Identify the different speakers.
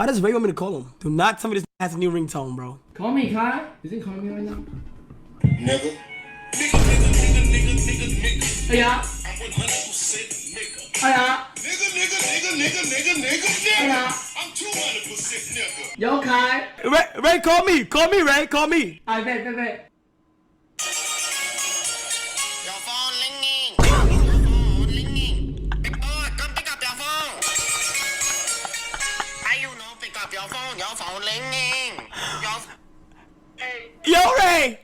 Speaker 1: Why does Ray want me to call him? Do not tell me this has a new ringtone, bro.
Speaker 2: Call me, Kai. Is he calling me right now?
Speaker 3: Nigga.
Speaker 2: Hey, yeah.
Speaker 3: I'm 100% nigga.
Speaker 2: Hey, yeah.
Speaker 3: Nigga.
Speaker 2: Hey, yeah.
Speaker 3: I'm 200% nigga.
Speaker 2: Yo, Kai.
Speaker 1: Ray, call me. Call me, Ray. Call me.
Speaker 2: I bet.
Speaker 3: Your phone ringing. Your phone ringing. Big boy, come pick up your phone. How you know pick up your phone? Your phone ringing. Hey.
Speaker 1: Yo, Ray.